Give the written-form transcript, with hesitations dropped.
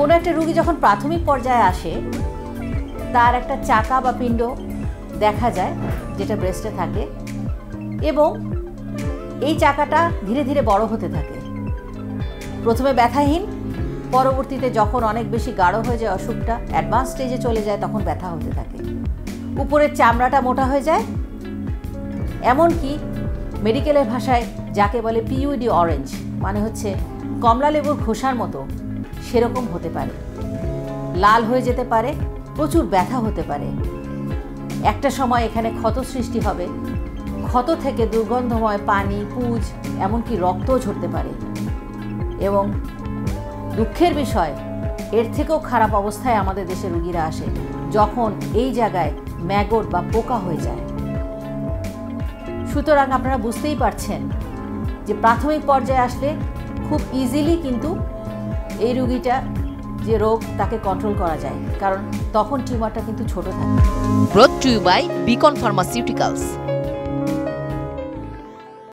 কোনো একটা রোগী যখন প্রাথমিক পর্যায়ে আসে তার একটা চাকা বা পিণ্ড দেখা যায় যেটা ব্রেস্টে থাকে এবং এই চাকাটা ধীরে ধীরে বড় হতে থাকে। প্রথমে ব্যথাহীন, পরবর্তীতে যখন অনেক বেশি গাঢ় হয়ে যায় অসুখটা, অ্যাডভান্স স্টেজে চলে যায়, তখন ব্যথা হতে থাকে। উপরের চামড়াটা মোটা হয়ে যায়, এমনকি মেডিকেলের ভাষায় যাকে বলে পিইউডি অরেঞ্জ, মানে হচ্ছে কমলা লেবুর খোসার মতো সেরকম হতে পারে, লাল হয়ে যেতে পারে, প্রচুর ব্যথা হতে পারে। একটা সময় এখানে ক্ষত সৃষ্টি হবে, ক্ষত থেকে দুর্গন্ধময় পানি, পুজ, এমনকি রক্তও ঝরতে পারে। এবং দুঃখের বিষয়, এর থেকেও খারাপ অবস্থায় আমাদের দেশে রোগীরা আসে যখন এই জায়গায় ম্যাগট বা পোকা হয়ে যায়। সুতরাং আপনারা বুঝতেই পারছেন যে প্রাথমিক পর্যায়ে আসলে খুব ইজিলি কিন্তু এই রোগীটা যে রোগ তাকে কন্ট্রোল করা যায়, কারণ তখন টিউমারটা কিন্তু ছোট থাকে। Brought to you by Beacon Pharmaceuticals.